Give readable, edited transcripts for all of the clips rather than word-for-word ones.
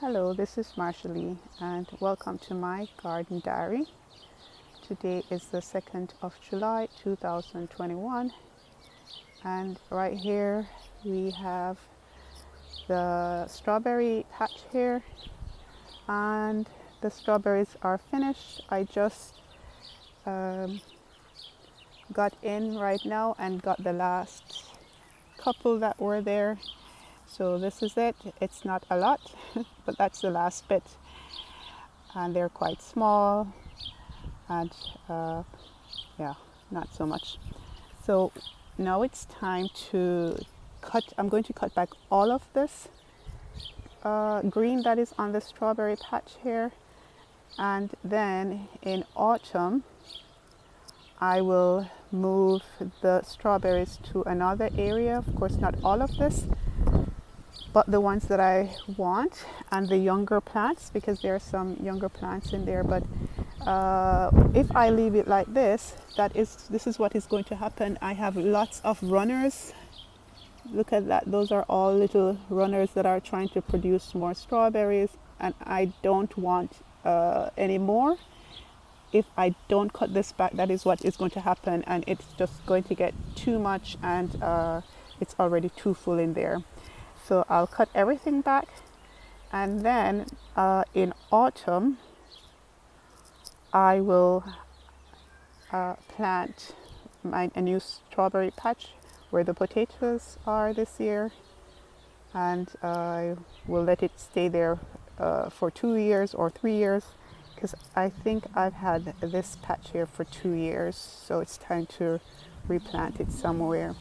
Hello, this is Marshall and welcome to my garden diary. Today is the 2nd of July 2021 and right here we have the strawberry patch here and the strawberries are finished. I just got in right now and got the last couple that were there. So this is it. It's not a lot, but that's the last bit. And they're quite small and yeah, not so much. So now it's time to cut. I'm going to cut back all of this green that is on the strawberry patch here. And then in autumn, I will move the strawberries to another area. Of course, not all of this, but the ones that I want and the younger plants, because there are some younger plants in there. But if I leave it like this, this is what is going to happen. I have lots of runners. Look at that. Those are all little runners that are trying to produce more strawberries, and I don't want any more. If I don't cut this back, that is what is going to happen, and it's just going to get too much, and it's already too full in there. So I'll cut everything back, and then in autumn I will plant a new strawberry patch where the potatoes are this year, and I will let it stay there for 2 years or 3 years, because I think I've had this patch here for 2 years, so it's time to replant it somewhere.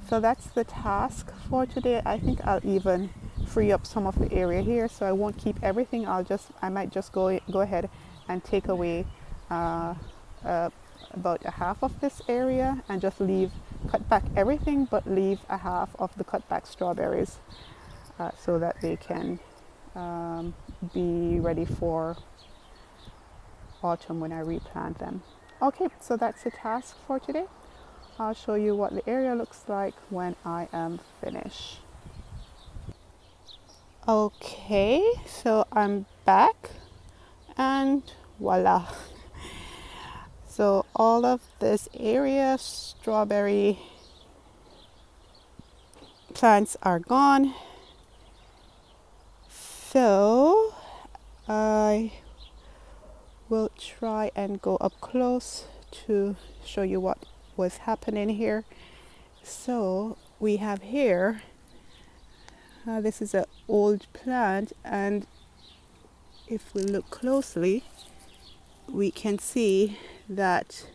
So that's the task for today. I think I'll even free up some of the area here, so I won't keep everything. I might just go ahead and take away about a half of this area and just cut back everything, but leave a half of the cut back strawberries so that they can be ready for autumn when I replant them. Okay, so that's the task for today. I'll show you what the area looks like when I am finished. Okay, so I'm back and voila. So all of this area, strawberry plants are gone. So I will try and go up close to show you what was happening here. So we have here, this is an old plant, and if we look closely we can see that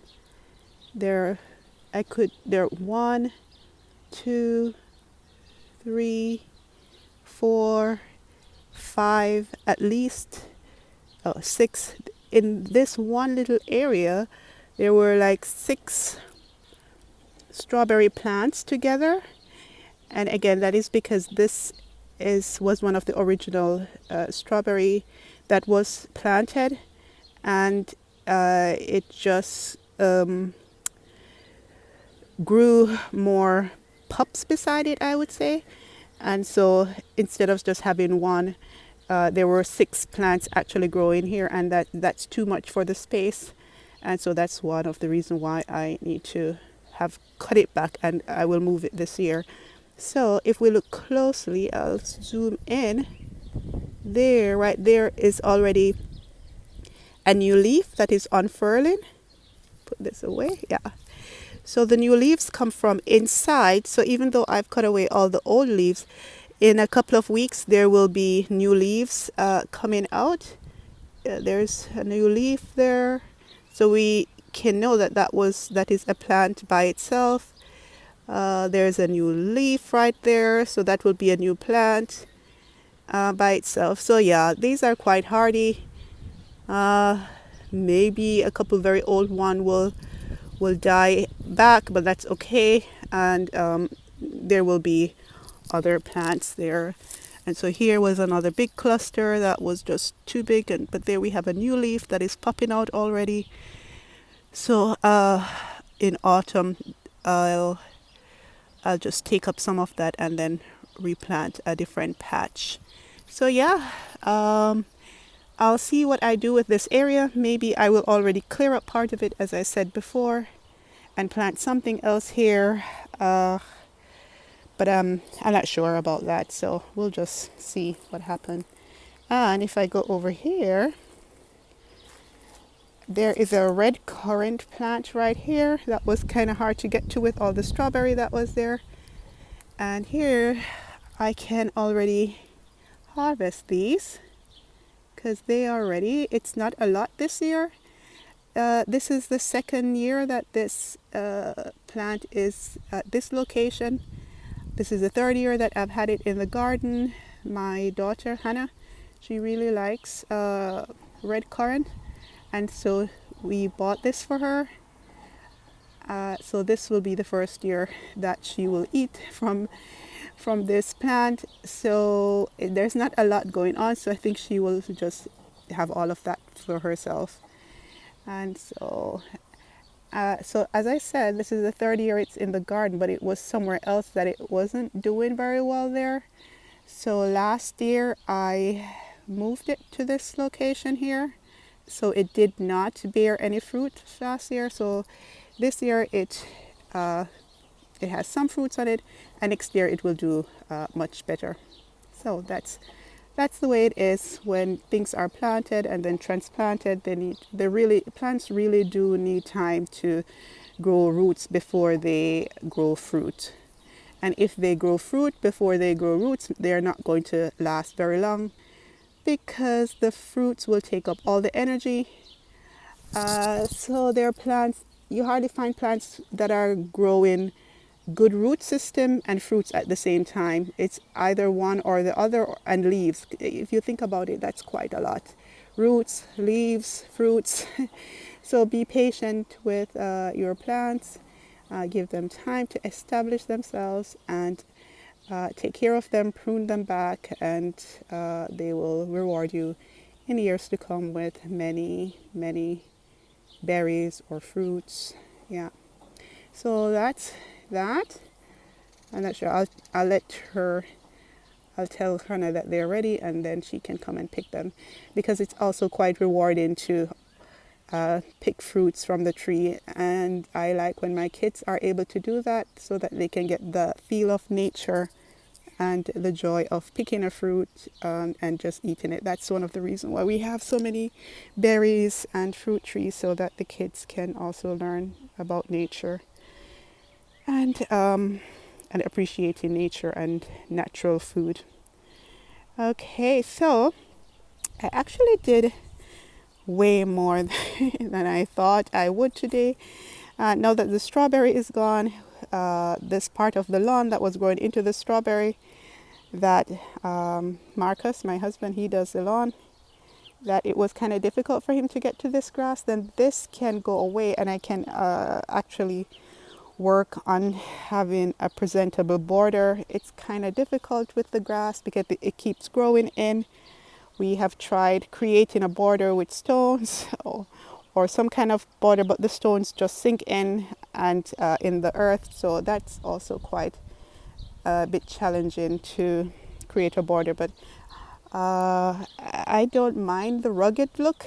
there are 1, 2, 3, 4, 5, at least 6 in this one little area. There were like 6 strawberry plants together, and again that is because this was one of the original strawberry that was planted, and it just grew more pups beside it, I would say. And so instead of just having one, there were 6 plants actually growing here, and that's too much for the space. And so that's one of the reasons why I need to have cut it back, and I will move it this year. So if we look closely, I'll zoom in. There, right there is already a new leaf that is unfurling. Put this away, yeah. So the new leaves come from inside. So even though I've cut away all the old leaves, in a couple of weeks there will be new leaves coming out. There's a new leaf there, so we can know that is a plant by itself. There's a new leaf right there, so that will be a new plant by itself. So yeah, these are quite hardy. Maybe a couple very old one will die back, but that's okay. And there will be other plants there. And so here was another big cluster that was just too big, but there we have a new leaf that is popping out already. So in autumn I'll just take up some of that and then replant a different patch. So yeah, I'll see what I do with this area. Maybe I will already clear up part of it, as I said before, and plant something else here. But I'm not sure about that, so we'll just see what happens. And if I go over here, there is a red currant plant right here that was kind of hard to get to with all the strawberry that was there. And here I can already harvest these because they are ready. It's not a lot this year. This is the second year that this plant is at this location. This is the third year that I've had it in the garden. My daughter Hannah, she really likes red currant, and so we bought this for her. So this will be the first year that she will eat from this plant. So there's not a lot going on, so I think she will just have all of that for herself. And so as I said, this is the third year it's in the garden, but it was somewhere else that it wasn't doing very well there. So last year I moved it to this location here. So it did not bear any fruit last year. So this year it has some fruits on it, and next year it will do much better. So that's the way it is when things are planted and then transplanted. Plants really do need time to grow roots before they grow fruit. And if they grow fruit before they grow roots, they're not going to last very long because the fruits will take up all the energy. So there are plants, you hardly find plants that are growing good root system and fruits at the same time. It's either one or the other, and leaves. If you think about it, that's quite a lot. Roots, leaves, fruits. So be patient with your plants. Give them time to establish themselves, and take care of them, prune them back, and they will reward you in years to come with many, many berries or fruits. Yeah. So that's that. I'm not sure. I'll tell Hannah that they're ready, and then she can come and pick them, because it's also quite rewarding to pick fruits from the tree. And I like when my kids are able to do that, so that they can get the feel of nature and the joy of picking a fruit and just eating it. That's one of the reasons why we have so many berries and fruit trees, so that the kids can also learn about nature and appreciating nature and natural food. Okay, so I actually did way more than I thought I would today. Now that the strawberry is gone, this part of the lawn that was growing into the strawberry, that Marcus, my husband, he does the lawn, that it was kind of difficult for him to get to this grass, then this can go away, and I can actually work on having a presentable border. It's kind of difficult with the grass because it keeps growing in. We have tried creating a border with stones or some kind of border, but the stones just sink in and in the earth. So that's also quite a bit challenging to create a border. But I don't mind the rugged look.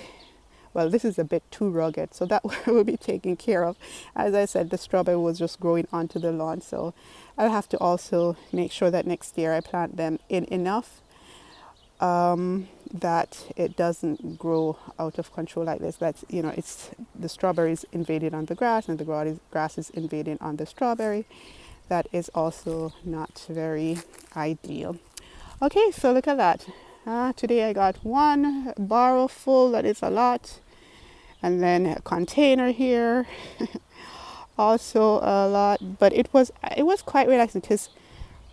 Well, this is a bit too rugged, so that will be taken care of. As I said, the strawberry was just growing onto the lawn, so I'll have to also make sure that next year I plant them in enough that it doesn't grow out of control like this. That's, it's the strawberries invading on the grass, and the grass is invading on the strawberry. That is also not very ideal. Okay, so look at that. Today I got one barrel full, that is a lot, and then a container here, also a lot. But it was quite relaxing because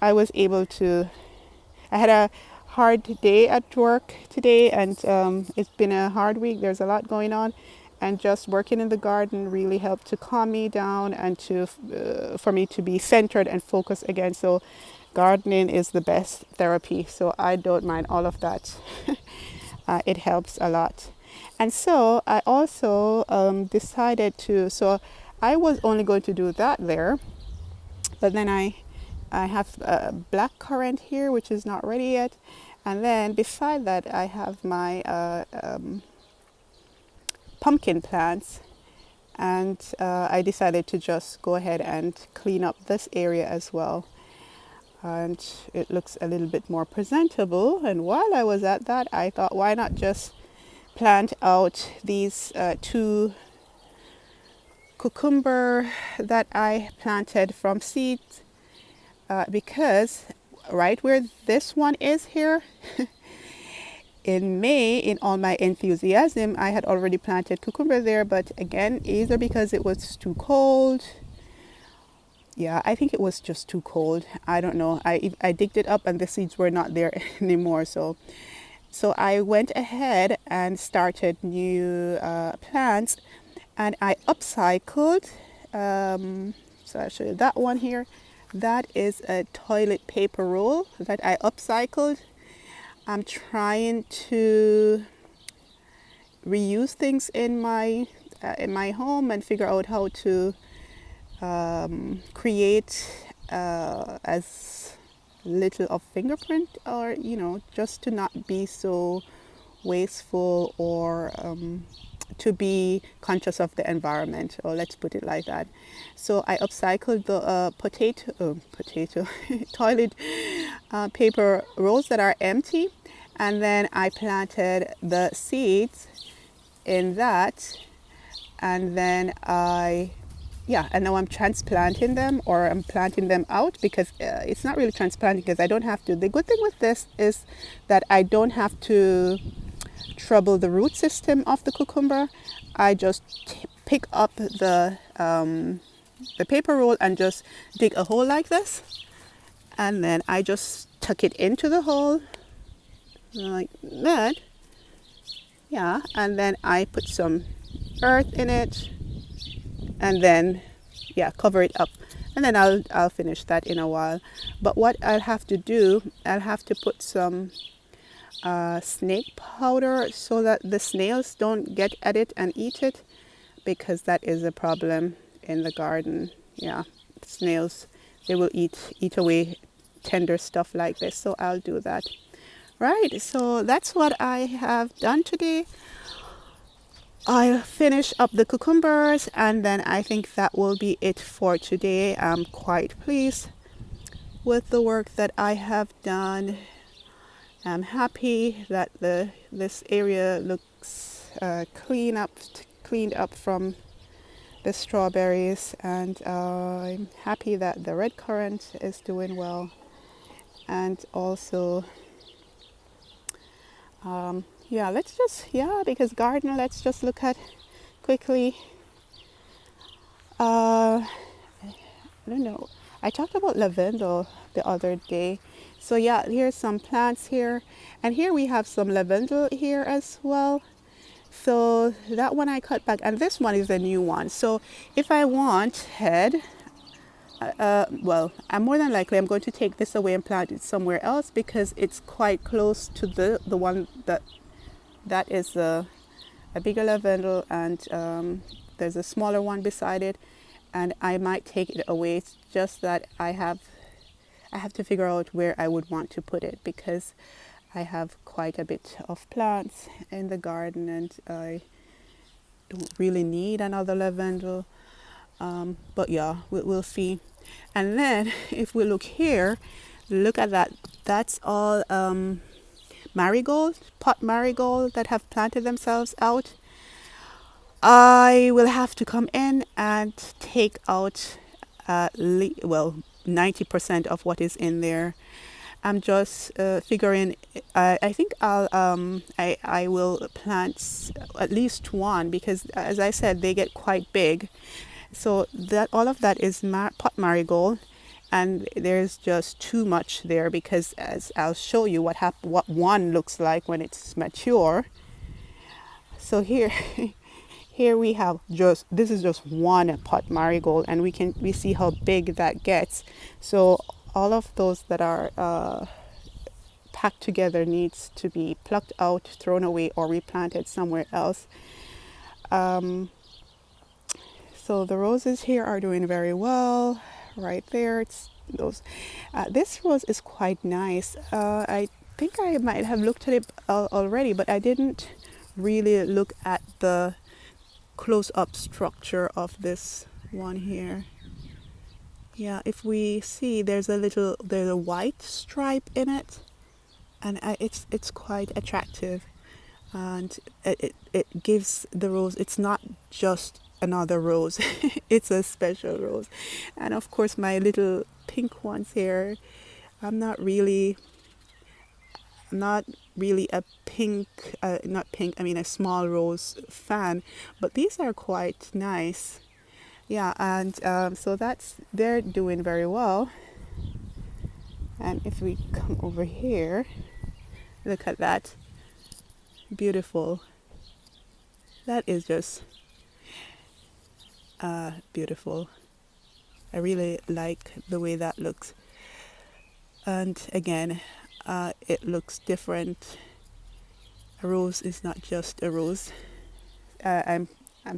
I was able to. I had a hard day at work today, and it's been a hard week. There's a lot going on, and just working in the garden really helped to calm me down and for me to be centered and focused again. So gardening is the best therapy, so I don't mind all of that. It helps a lot. And so I also decided to, so I was only going to do that there, but then I I have black currant here, which is not ready yet. And then beside that, I have my pumpkin plants. And I decided to just go ahead and clean up this area as well. And it looks a little bit more presentable. And while I was at that, I thought, why not just plant out these two cucumber that I planted from seeds, because right where this one is here, in May, in all my enthusiasm, I had already planted cucumber there, but again, either because it was too cold. Yeah, I think it was just too cold. I don't know. I digged it up and the seeds were not there anymore. So I went ahead and started new plants, and I upcycled. So I'll show you that one here. That is a toilet paper roll that I upcycled. I'm trying to reuse things in my home and figure out how to create as little of fingerprint, or just to not be so wasteful, or to be conscious of the environment, or let's put it like that. So I upcycled the potato toilet paper rolls that are empty, and then I planted the seeds in that, and then and now I'm transplanting them, or I'm planting them out, because it's not really transplanting because I don't have to. The good thing with this is that I don't have to trouble the root system of the cucumber. I just pick up the paper roll and just dig a hole like this, and then I just tuck it into the hole like that. Yeah, and then I put some earth in it, and then cover it up, and then I'll finish that in a while. But what I'll have to do, I'll have to put some snake powder so that the snails don't get at it and eat it, because that is a problem in the garden. Yeah, snails, they will eat away tender stuff like this. So I'll do that. Right, so that's what I have done today. I'll finish up the cucumbers, and then I think that will be it for today. I'm quite pleased with the work that I have done. I'm happy that this area looks cleaned up from the strawberries, and I'm happy that the red currant is doing well, and also because garden, let's just look at quickly. I don't know. I talked about lavender the other day. So yeah, here's some plants here. And here we have some lavender here as well. So that one I cut back. And this one is a new one. So if I wanted, I'm more than likely I'm going to take this away and plant it somewhere else, because it's quite close to the one that is a bigger lavender, and there's a smaller one beside it, and I might take it away. It's just that I have to figure out where I would want to put it, because I have quite a bit of plants in the garden, and I don't really need another lavender. But yeah, we'll see. And then if we look here, look at that. That's all pot marigold that have planted themselves out. I will have to come in and take out 90% of what is in there. I'm just figuring. I think I will plant at least one, because, as I said, they get quite big. So that all of that is pot marigold, and there's just too much there, because, as I'll show you what one looks like when it's mature. So here we have this is just one pot marigold, and we see how big that gets. So all of those that are packed together needs to be plucked out, thrown away, or replanted somewhere else. So the roses here are doing very well. Right there, it's those. This rose is quite nice. I think I might have looked at it already, but I didn't really look at the close-up structure of this one here. Yeah, if we see, there's a white stripe in it, and it's quite attractive, and it gives the rose, it's not just another rose, it's a special rose. And of course my little pink ones here, I'm not really a pink, not pink, I mean a small rose fan, but these are quite nice. Yeah, and so they're doing very well. And if we come over here, look at that, beautiful. That is just beautiful. I really like the way that looks. And again, it looks different. A rose is not just a rose. I'm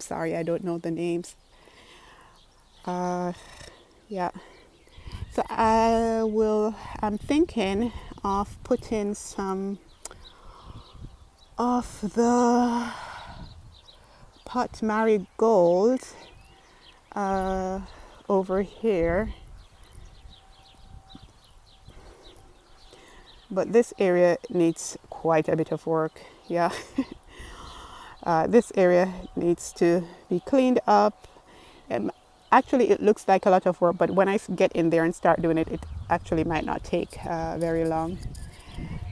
sorry, I don't know the names. Yeah. So I'm thinking of putting some of the pot marigold over here. But this area needs quite a bit of work, yeah. This area needs to be cleaned up. Actually, it looks like a lot of work, but when I get in there and start doing it, it actually might not take very long.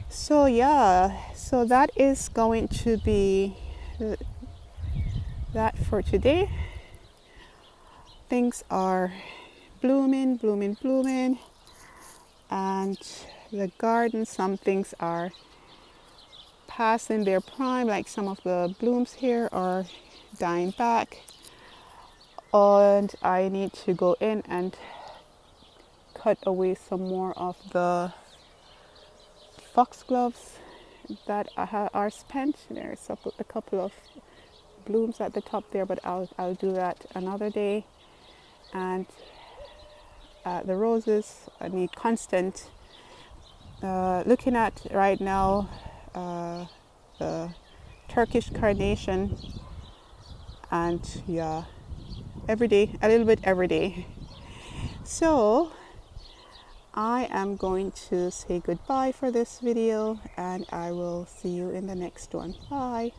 So yeah, so that is going to be that for today. Things are blooming, blooming, blooming, and the garden, some things are passing their prime, like some of the blooms here are dying back, and I need to go in and cut away some more of the foxgloves that are spent. There's a couple of blooms at the top there, but I'll do that another day. And the roses need constant looking at right now. The Turkish carnation, and yeah, every day, a little bit every day. So I am going to say goodbye for this video, and I will see you in the next one. Bye.